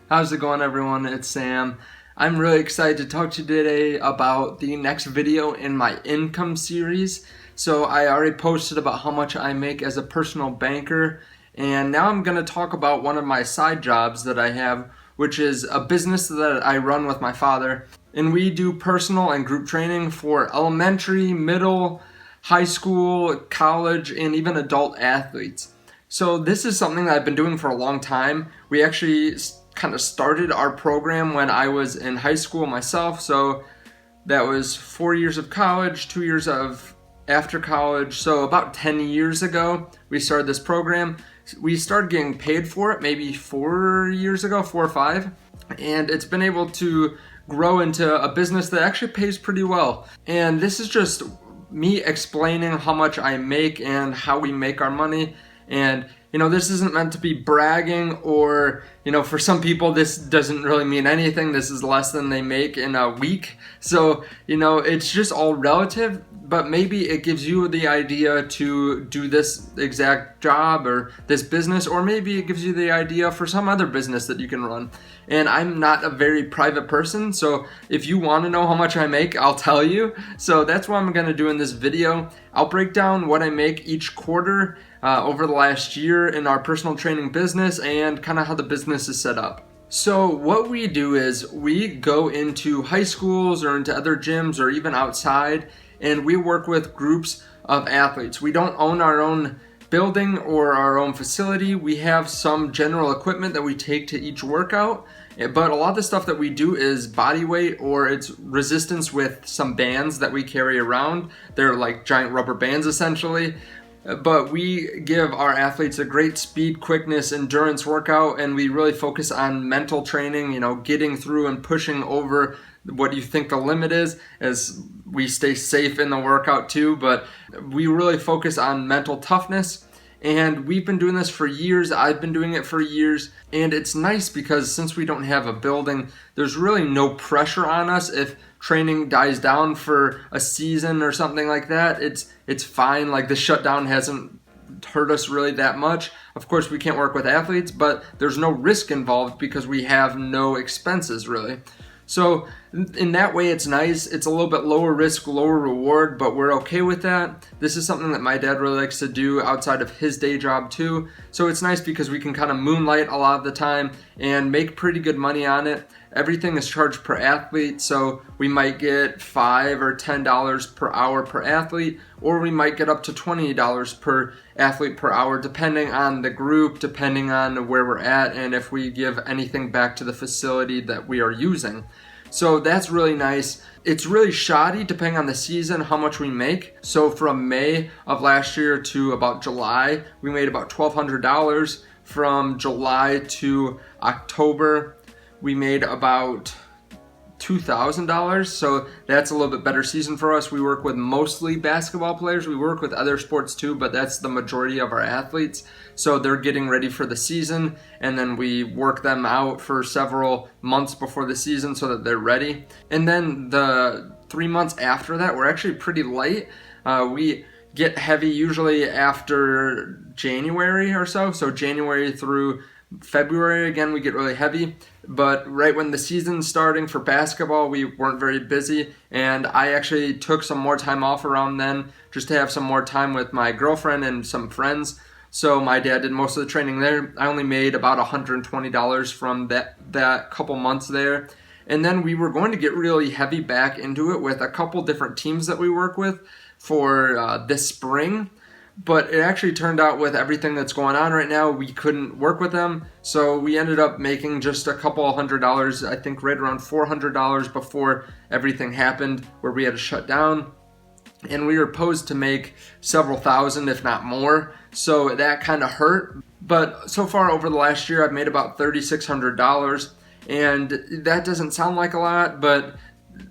How's it going, everyone? It's Sam. I'm really excited to talk to you today about the next video in my income series. So I already posted about how much I make as a personal banker, and now I'm going to talk about one of my side jobs that I have, which is a business that I run with my father. And we do personal and group training for elementary, middle, high school, college, and even adult athletes. So this is something that I've been doing for a long time. We actually kind of started our program when I was in high school myself. So that was 4 years of college, 2 years of after college. So about 10 years ago, we started this program. We started getting paid for it maybe 4 years ago, 4 or 5. And it's been able to grow into a business that actually pays pretty well. And this is just me explaining how much I make and how we make our money. And this isn't meant to be bragging, or for some people this doesn't really mean anything. This is less than they make in a week. So it's just all relative, but maybe it gives you the idea to do this exact job or this business, or maybe it gives you the idea for some other business that you can run. And I'm not a very private person, so if you want to know how much I make, I'll tell you. So that's what I'm going to do in this video. I'll break down what I make each quarter over the last year in our personal training business and kind of how the business is set up. So what we do is we go into high schools or into other gyms or even outside, and we work with groups of athletes. We don't own our own building or our own facility. We have some general equipment that we take to each workout, but a lot of the stuff that we do is body weight or it's resistance with some bands that we carry around. They're like giant rubber bands essentially. But we give our athletes a great speed, quickness, endurance workout, and we really focus on mental training, getting through and pushing over what you think the limit is, as we stay safe in the workout too. But we really focus on mental toughness, and we've been doing this for years. I've been doing it for years, and it's nice because since we don't have a building, there's really no pressure on us. If training dies down for a season or something like that, it's fine. Like, the shutdown hasn't hurt us really that much. Of course, we can't work with athletes, but there's no risk involved because we have no expenses really. So in that way, it's nice. It's a little bit lower risk, lower reward, but we're okay with that. This is something that my dad really likes to do outside of his day job too. So it's nice because we can kind of moonlight a lot of the time and make pretty good money on it. Everything is charged per athlete, so we might get $5 or $10 per hour per athlete, or we might get up to $20 per athlete per hour, depending on the group, depending on where we're at, and if we give anything back to the facility that we are using. So that's really nice. It's really shoddy depending on the season how much we make. So from May of last year to about July, we made about $1,200. From July to October, we made about $2,000, so that's a little bit better season for us. We work with mostly basketball players. We work with other sports too, but that's the majority of our athletes. So they're getting ready for the season, and then we work them out for several months before the season so that they're ready. And then the 3 months after that, we're actually pretty light. We get heavy usually after January or so. So January through February, again, we get really heavy. But right when the season's starting for basketball, we weren't very busy, and I actually took some more time off around then just to have some more time with my girlfriend and some friends. So my dad did most of the training there. I only made about $120 from that couple months there. And then we were going to get really heavy back into it with a couple different teams that we work with for this spring. But it actually turned out with everything that's going on right now, we couldn't work with them. So we ended up making just a couple $100, I think right around $400 before everything happened, where we had to shut down. And we were supposed to make several thousand, if not more. So that kind of hurt. But so far over the last year, I've made about $3,600. And that doesn't sound like a lot, but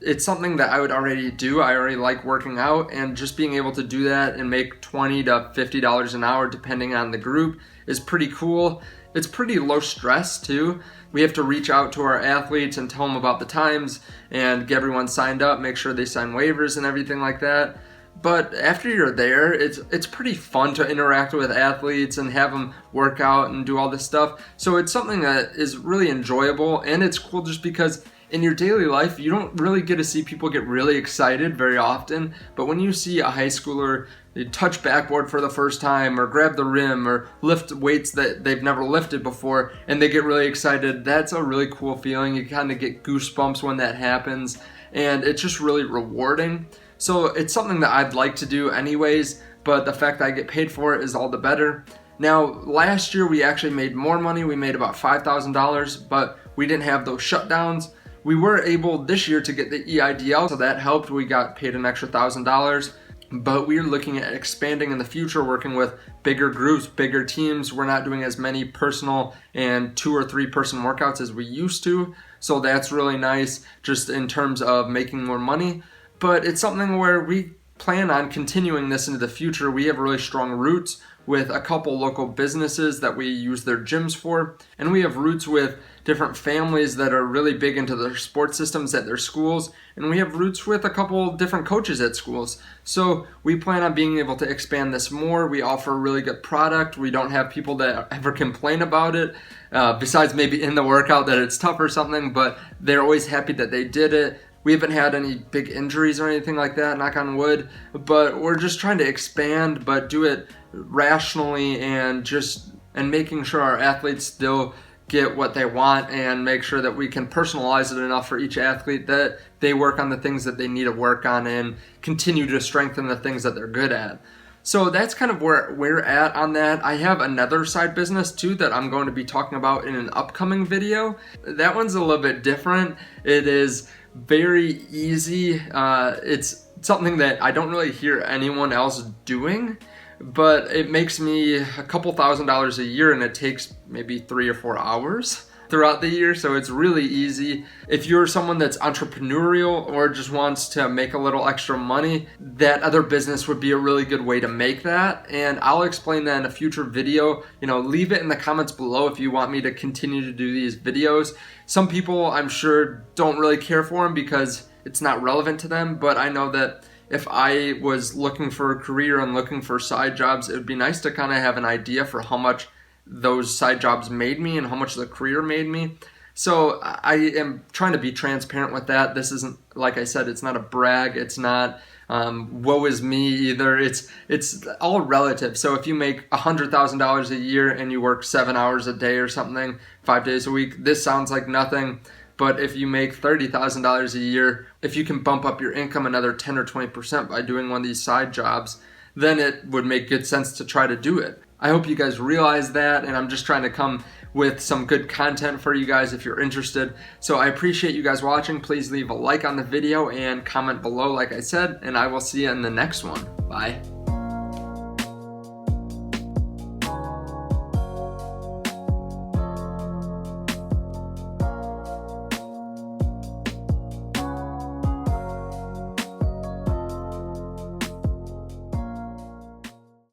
it's something that I would already do. I already like working out, and just being able to do that and make $20 to $50 an hour depending on the group is pretty cool. It's pretty low stress too. We have to reach out to our athletes and tell them about the times and get everyone signed up, make sure they sign waivers and everything like that. But after you're there, it's pretty fun to interact with athletes and have them work out and do all this stuff. So it's something that is really enjoyable, and it's cool just because in your daily life, you don't really get to see people get really excited very often. But when you see a high schooler touch backboard for the first time, or grab the rim, or lift weights that they've never lifted before, and they get really excited, that's a really cool feeling. You kind of get goosebumps when that happens, and it's just really rewarding. So it's something that I'd like to do anyways, but the fact that I get paid for it is all the better. Now, last year we actually made more money. We made about $5,000, but we didn't have those shutdowns. We were able this year to get the EIDL, so that helped. We got paid an extra $1,000, but we're looking at expanding in the future, working with bigger groups, bigger teams. We're not doing as many personal and 2 or 3 person workouts as we used to, so that's really nice just in terms of making more money. But it's something where we plan on continuing this into the future. We have really strong roots with a couple local businesses that we use their gyms for, and we have roots with different families that are really big into their sports systems at their schools, and we have roots with a couple different coaches at schools. So we plan on being able to expand this more. We offer a really good product. We don't have people that ever complain about it, besides maybe in the workout that it's tough or something, but they're always happy that they did it. We haven't had any big injuries or anything like that, knock on wood, but we're just trying to expand, but do it rationally and making sure our athletes still get what they want, and make sure that we can personalize it enough for each athlete that they work on the things that they need to work on and continue to strengthen the things that they're good at. So that's kind of where we're at on that. I have another side business too that I'm going to be talking about in an upcoming video. That one's a little bit different. It is very easy. It's something that I don't really hear anyone else doing, but it makes me a couple $1,000s a year, and it takes maybe 3 or 4 hours throughout the year, so it's really easy. If you're someone that's entrepreneurial or just wants to make a little extra money, that other business would be a really good way to make that, and I'll explain that in a future video. Leave it in the comments below if you want me to continue to do these videos. Some people, I'm sure, don't really care for them because it's not relevant to them, but I know that if I was looking for a career and looking for side jobs, it would be nice to kind of have an idea for how much those side jobs made me and how much the career made me. So I am trying to be transparent with that. This isn't, like I said, it's not a brag. It's not woe is me either. It's all relative. So if you make $100,000 a year and you work 7 hours a day or something, 5 days a week, this sounds like nothing. But if you make $30,000 a year, if you can bump up your income another 10 or 20% by doing one of these side jobs, then it would make good sense to try to do it. I hope you guys realize that, and I'm just trying to come with some good content for you guys if you're interested. So I appreciate you guys watching. Please leave a like on the video and comment below, like I said, and I will see you in the next one. Bye.